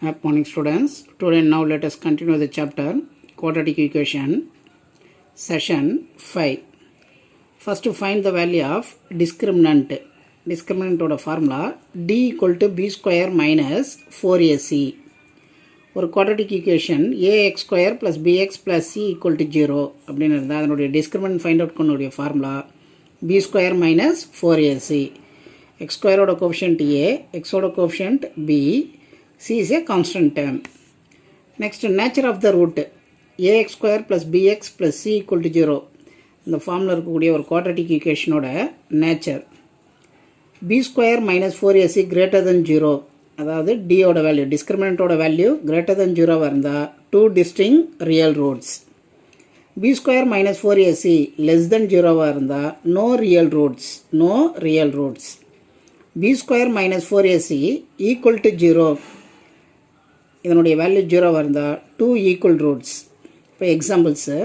Good morning students. Today now let us continue the chapter quadratic equation session 5. First to find the value of discriminant. Discriminant oda formula d equal to b square minus 4ac. ஒரு quadratic equation ax square plus bx plus c equal to 0 அப்படின்னு இருந்தால் அதனுடைய discriminant find out பண்ணக்கூடிய formula b square minus 4ac. x square ஓட coefficient a, x ஓட coefficient b, c is a constant term. Next, nature of the root ax square plus bx plus c equal to 0. இந்த ஃபார்மில் இருக்கக்கூடிய ஒரு quadratic equationோட nature b square minus 4ac greater than 0. அதாவது d ஓட value டிஸ்கிரிமினண்ட்டோட value greater than 0 இருந்தால் two distinct real roots. b square minus 4ac less than 0 இருந்தால் no real roots. No real roots. b square minus 4ac equal to 0. இதனுடைய value 0 இருந்தால் two equal roots. இப்போ examples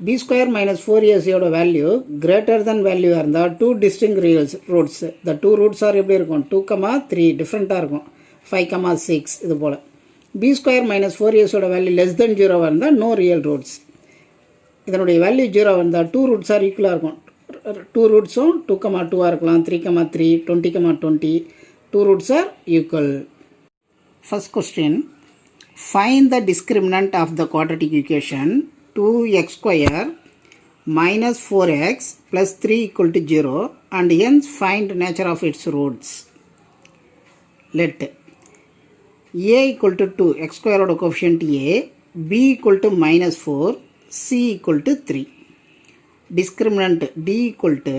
b square minus 4ac ஓட value greater than value இருந்தால் two distinct real roots. the two roots are எப்படி இருக்கும் 2, 3 டிஃப்ரெண்ட்டாக இருக்கும் 5, 6 இது போல். b square minus 4ac ஓட வேல்யூ less than 0 இருந்தால் no real roots. இதனுடைய வேல்யூ 0 இருந்தால் two roots are equal இருக்கும். two rootsம் 2, 2 இருக்கலாம் 3, 3 20, 20 two roots are equal. First question, find the discriminant of the quadratic equation 2x square minus 4x plus 3 equal to 0 and hence find nature of its roots. Let a equal to 2, x square oda coefficient a, b equal to minus 4, c equal to 3. Discriminant d equal to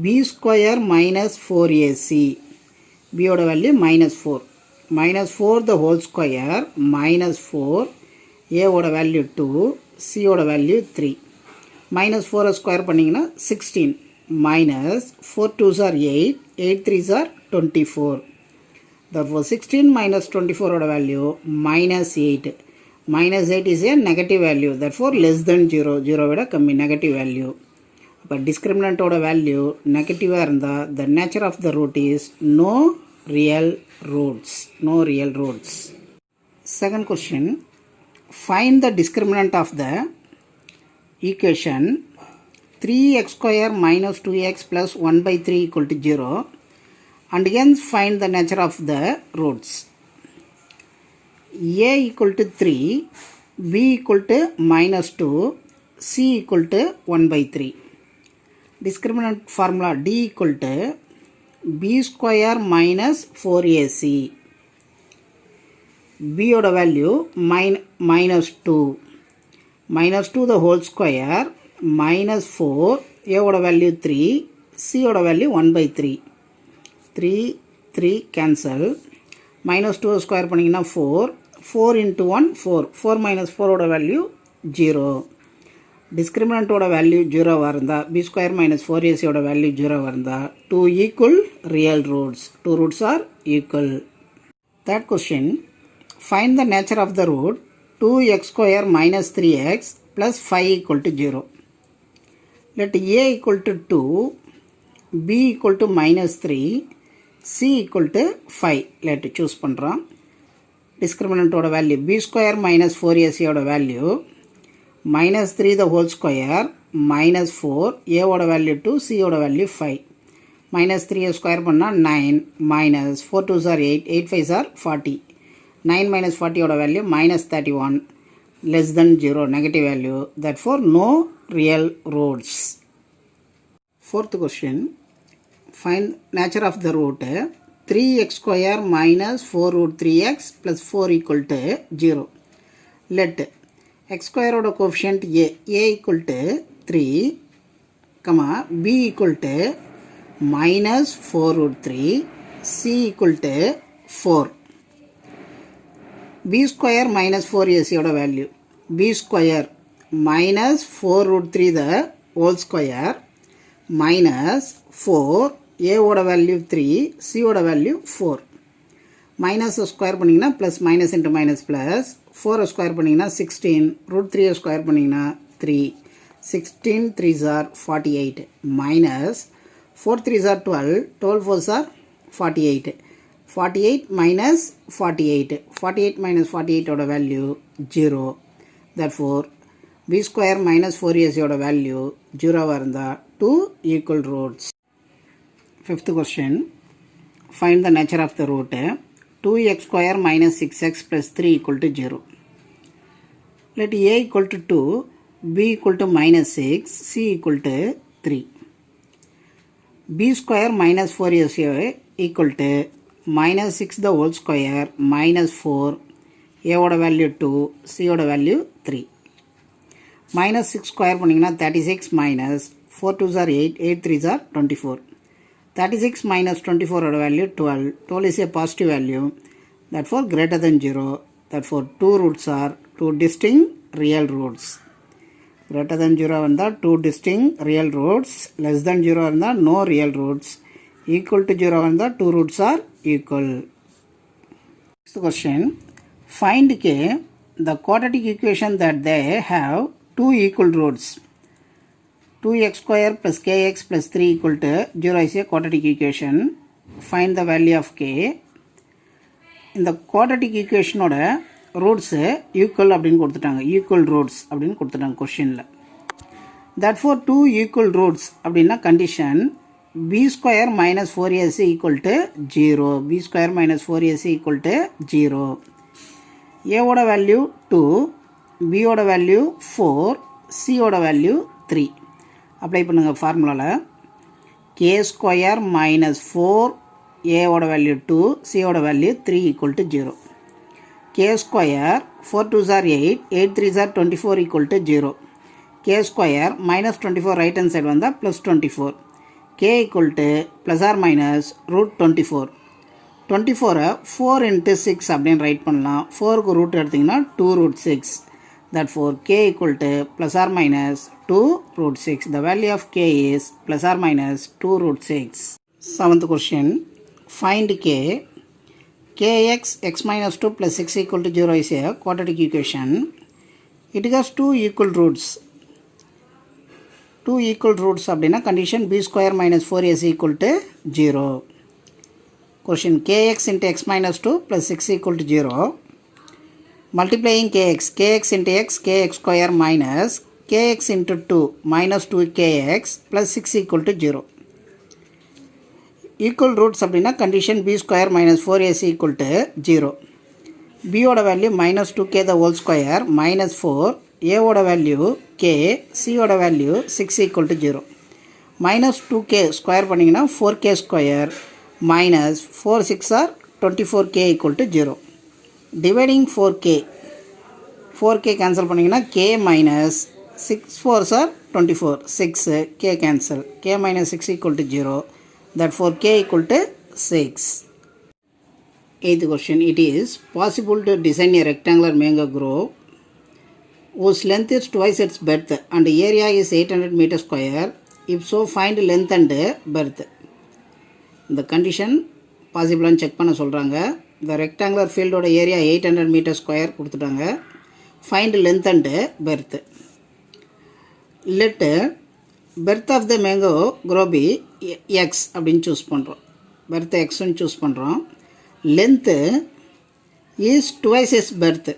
b square minus 4ac, b oda value minus 4. Minus 4 the whole square minus 4, a oda value 2, c oda value 3. Minus 4 square பண்ணிங்கன்னா 16 minus 4 2s are 8, 8 3s are 24. Therefore 16 minus 24 oda value minus 8. Minus 8 is a negative value, therefore less than 0. 0 விட கம்மி negative value. அப்போ discriminant ஓட value நெகட்டிவாக இருந்தால் the nature of the root is no real roots. No real roots. Second question, find the discriminant of the equation 3x square minus 2x plus 1 by 3 equal to 0 and hence find the nature of the roots. a equal to 3, b equal to minus 2, c equal to 1 by 3. Discriminant formula d equal to b square minus 4ac. b oda value minus 2. Minus 2 the whole square minus 4, a oda value 3, c oda value 1 by 3. 3, 3 cancel. Minus 2 square பண்ணிங்கன்னா 4. 4 into 1, 4. 4 minus 4 oda value 0. Discriminant oda value 0 இருந்தால் b square minus 4ac oda value 0 இருந்தால் two equal real roots. Two roots are equal. Third question, find the nature of the root 2x square minus 3x plus 5 equal to 0. Let a equal to 2, b equal to minus 3, c equal to 5. Let choose பண்ணுறோம். Discriminant oda value b square minus 4ac oda value minus 3 the whole square minus 4, a oda value 2, c oda value 5. Minus 3 square பண்ணா 9 minus 4 2s are 8, 8 5s are 40. 9 minus 40 oda value minus 31, less than 0, negative value, therefore no real roots. Fourth question, find nature of the root 3x square minus 4 root 3x plus 4 equal to 0. Let x square oda coefficient a equal to 3, b equal to minus 4 root 3, c equal to 4. b square minus 4ac oda value b square minus 4 root 3 the whole square minus 4, a oda value 3, c oda value 4. Minus square பண்ணிங்கன்னா plus minus into minus plus 4 square பண்ணிங்கன்னா 16, root 3 square பண்ணிங்கன்னா 3, 16 3s are 48 minus 4 3s are 12, 12 4s are 48. 48 minus 48. 48 minus 48 oda value 0. Therefore, b square minus 4ac oda value 0 varunda 2 equal roots. Fifth question. Find the nature of the root. 2x square minus 6x plus 3 equal to 0. Let a equal to 2, b equal to minus 6, c equal to 3. b square minus 4ac equal to minus 6 the whole square minus 4, a oda value 2, c oda value 3. Minus 6 square பண்ணிங்கன்னா 36 minus 4 2s are 8, 8 3s are 24. 36 minus 24 oda value 12. 12 is a positive value, therefore greater than 0. Therefore 2 roots are 2 distinct real roots. Greater than 0 இருந்தா 2 distinct real roots, less than 0 இருந்தா no real roots, equal to 0 இருந்தா 2 roots are equal. Next question. Find k the quadratic equation that they have 2 equal roots. 2x square plus kx plus 3 equal to 0 is a quadratic equation. Find the value of k. இந்த quadratic equation ஓட roots equal அப்படின்னு கொடுத்துட்டாங்க, equal roots அப்படின்னு கொடுத்துட்டாங்க கொஷினில். தட்ஃபோர் 2 equal roots அப்படின்னா condition b square minus 4ac equal to 0. b square minus 4ac equal to 0. ஏவோட value 2, பியோட வேல்யூ 4, சியோட வேல்யூ 3. அப்ளை பண்ணுங்கள் ஃபார்முலாவில். கே ஸ்கொயர் மைனஸ் 4, ஏவோட வேல்யூ 2, சியோட value 3 equal to 0. k square 4 2s are 8, 8 3s are 24 equal to 0. k square minus 24 right hand side வந்தா plus 24. k equal to plus or minus root 24. 24 4 into 6 அப்படின்னு right பண்ணலாம். 4க்கு root எடுத்தீங்கன்னா 2 root 6. Therefore k equal to plus or minus 2 root 6. The value of k is plus or minus 2 root 6. Seventh question. Find k. kx x minus 2 plus 6 equal to 0 is a quadratic equation. It has 2 equal roots. 2 equal roots அப்படின்னா condition b square minus 4ac equal to 0. Question. kx into x minus 2 plus 6 equal to 0. Multiplying kx into x, kx square minus kx into 2 minus 2kx plus 6 equal to 0. Equal roots அப்படின்னா condition b square minus 4ac equal to 0. பியோட value minus 2k the whole square minus 4, ஏவோட value k, சியோட value 6 equal to 0. Minus 2k square பண்ணிங்கன்னா 4k square minus 4 6 or 24k equal to 0. Dividing 4k cancel பண்ணிங்கன்னா k minus 6 4s or 24, 6 k cancel, k minus 6 equal to 0. Therefore k equal to 6. Eighth question. It is possible to design a rectangular mango grove whose length is twice its breadth and area is 800 meter square. If so, find length and breadth. The condition possible and check பண்ண சொல்றாங்க. The rectangular field ஓட area 800 meter square கொடுத்துட்டாங்க. Find length and breadth. Let breadth of the mango grove be x அப்படின்னு choose பண்ணுறோம். breadth xன்னு choose பண்ணுறோம். length is twice its breadth.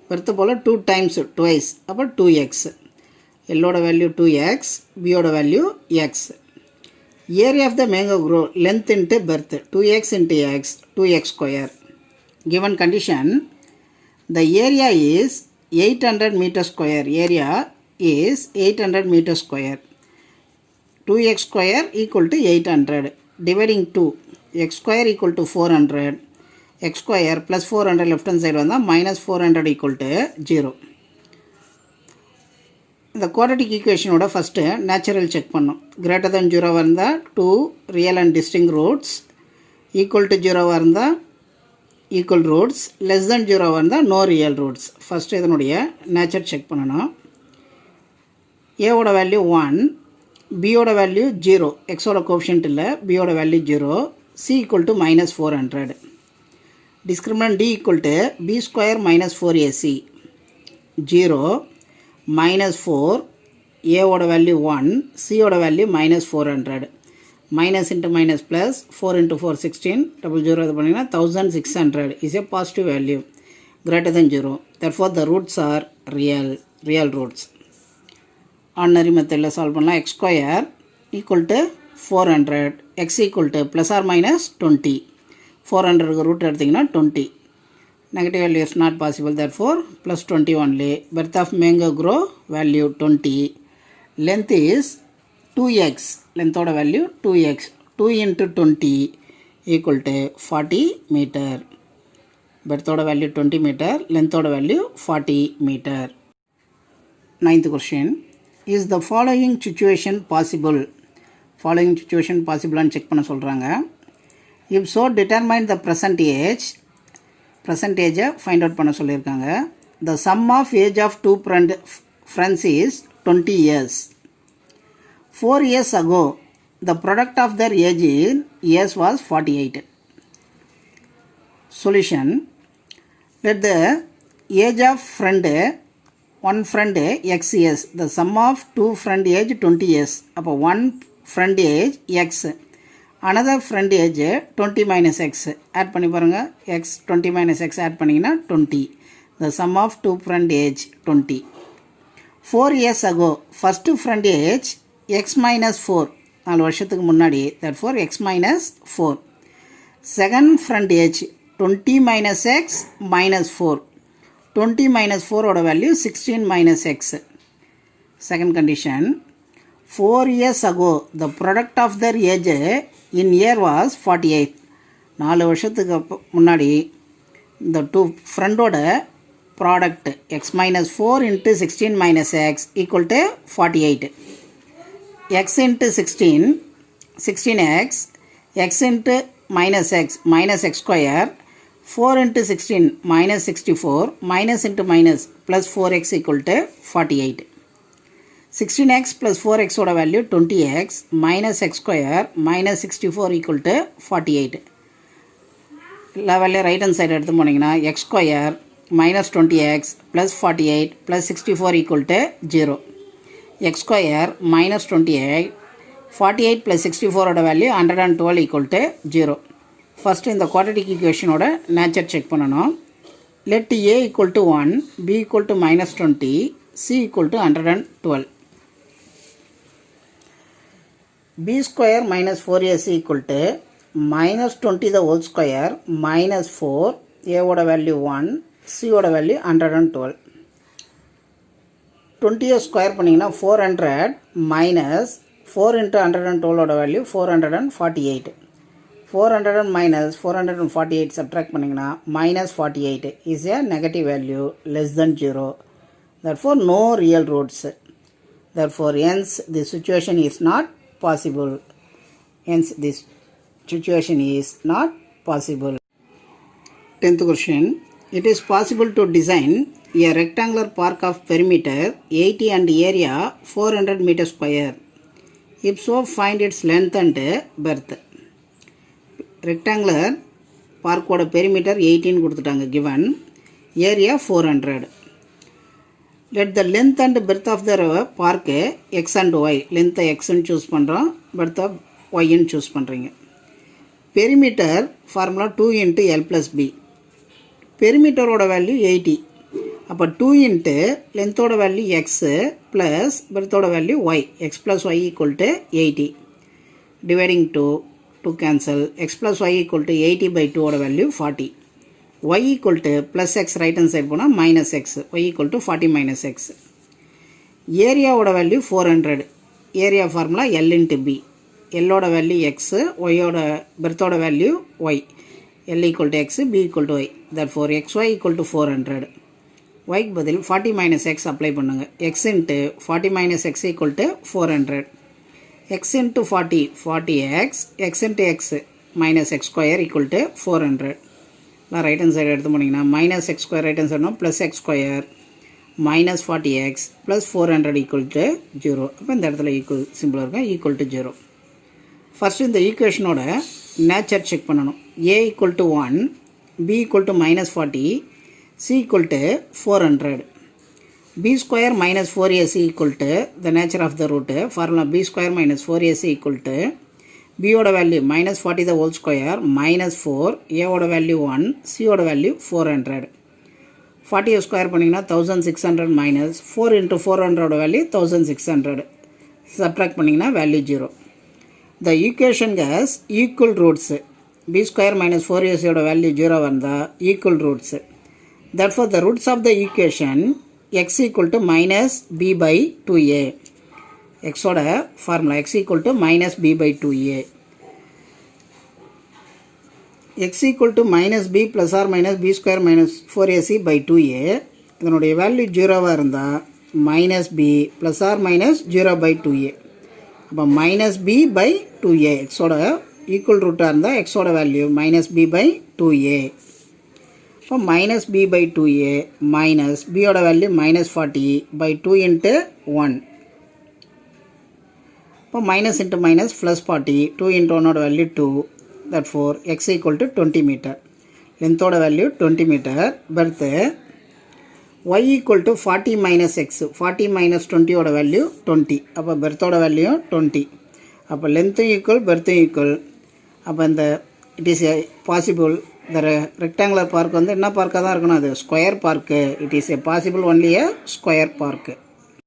breadth போல் 2 times twice, அப்போ 2x. L ஓட value 2x, B ஓட value x. area of the mango grove length into breadth 2x into x, 2x square. Given condition, the area is 800 meter square. Area is 800 meter square. 2x square equal to 800. Dividing 2, x square equal to 400. x square plus 400 left hand side வந்தா minus 400 equal to 0. இந்த quadratic equation ஓட first natural check பண்ணோம். greater than 0 வந்தா 2 real and distinct roots, equal to 0 வந்தா equal roots, less than 0 வந்தா no real roots. first இதனுடைய nature check பண்ணணும். a ஓட வேல்யூ 1, b ஓட வேல்யூ 0, x ஓட கோஎஃபிஷியன்ட் இல்லை, b ஓட value 0, c equal to minus 400. Discriminant d equal to b square minus 4ac, 0, minus 4, a ஓட value 1, c ஓட value minus 400. minus into minus plus 4 into 4 16 double 0 இது பண்ணிங்கன்னா 1600 is a positive value greater than 0. Therefore the roots are real roots. Ordinary method la solve பண்ணலாம். X square equal to 400, x equal to plus or minus 20. 400 root எடுத்தீங்கன்னா 20. Negative value is not possible, therefore plus 20 only. Birth of mango grow value 20. Length is 2x. Length oda value 2x. 2 into 20 equal to 40 meter. Birth oda value 20 meter. Length oda value 40 meter. Ninth question. Is the following situation possible? Following situation possible and check பண்ண சொல்றாங்க. If so, determine the percentage. Percentage find out பண்ண சொல்லிருக்காங்க. The sum of age of two friends is 20 years. 4 years ago, the product of their age in years was 48. Solution. Let the age of one friend x years. The sum of two friend age 20 years. அப்போ one friend age x. Another friend age 20 minus x. Add பண்ணி பாருங்க. x 20 minus x add பண்ணிங்கன்னா 20. The sum of two friend age 20. 4 years ago, first friend age x minus 4. 4 வருஷத்துக்கு முன்னாடி. Therefore x minus 4. Second friend age 20 minus x minus 4. 20 minus 4 oda value 16 minus x. Second condition. 4 years ago, the product of their age in year was 48. 4 வருஷத்துக்கு முன்னாடி the two friend oda product x minus 4 into 16 minus x equal to 48. X into 16, 16x, x into minus x square, 4 into 16 minus 64, minus into minus plus 4x equal to 48. 16x plus 4x oda value 20x minus x square minus 64 equal to 48. Level right hand side எடுத்து போனீங்கன்னா x square minus 20x plus 48 plus 64 equal to 0. X square minus 28, 48 plus 64 oda value 112 equal to 0. First இந்த quadratic equation oda nature check பண்ணனும். Let a equal to 1, b equal to minus 20, c equal to 112. b square minus 4ac equal to minus 20 the whole square minus 4, a oda value 1, c oda value 112. 20 square பண்ணிங்கன்னா 400 minus 4 into 112 oda value 448. 400 minus 448 subtract பண்ணிங்கன்னா minus 48 is a negative value less than 0. Therefore no real roots. Therefore hence this situation is not possible. Hence this situation is not possible. 10th question. It is possible to design a rectangular park of perimeter 80 and area 400 meter square. If so, find its length and breadth. Rectangular park oda perimeter 18 கொடுத்துட்டாங்க given. Area 400. Let the length and breadth of the park x and y. Length x ன்னு choose பண்றோம். Breadth of y ன்னு choose பண்றீங்க. Perimeter formula 2 into L plus B. Perimeter oda value 80. அப்போ 2 into length oda value x plus breadth oda value y. X plus y equal to 80. Dividing 2 cancel. X plus y equal to 80 by 2 oda value 40. Y equal to plus x right hand side போனா minus x. Y equal to 40 minus x. Area oda value 400. Area formula L into B. L oda value x. Y oda breadth oda value y. L equal to x, B equal to y. Therefore xy equal to 400. Y க்கு பதில் 40 minus x apply பண்ணுங்க. X into 40 minus x equal to 400. X into 40, 40x. X into x minus x square equal to 400. Right hand side எடுத்து போனீங்கன்னா minus x square right hand side plus x square minus 40x plus 400 equal to 0. அப்போ இந்த இடத்துல equal symbol இருக்கும் equal to 0. First இந்த equationோட nature check பண்ணணும். A equal to 1, B equal to minus 40, C equal to 400. B square minus 4AC equal to the nature of the root. Formula B square minus 4AC equal to B ஓட value minus 40 the whole square minus 4, A ஓட value 1, C ஓட value 400. 40 square பண்ணிங்கன்னா 1600 minus 4 into 400 value 1600. Subtract பண்ணிங்கன்னா value 0. The equation has equal roots. B square minus 4AC ஓட value 0 வந்தால் equal roots. Therefore, the roots of the equation x equal to minus b by 2a. X ஓட formula x equal to minus b by 2a. x equal to minus b plus or minus b square minus 4ac by 2a. இதனுடைய value 0 இருந்தால் minus b plus or minus 0 by 2a. அப்போ minus b by 2a. x ஓட equal ரூட்டாக இருந்தால் x ஓட value minus b by 2a. இப்போ minus b by 2a minus b ஓட value minus 40 by 2 into 1. இப்போ minus into minus plus 40, 2 into 1 ஓட value 2. Therefore, x equal to 20 meter. Length ஓட value 20 meter. Birth y equal to 40 minus x. 40 minus 20 ஓட value 20. அப்போ birth ஓட value 20. அப்போ length equal, birth equal. அப்போ இந்த it is a possible. இந்த rectangular park வந்து என்ன பார்க்காக தான் இருக்கணும், அது square park. It is a possible only a square park.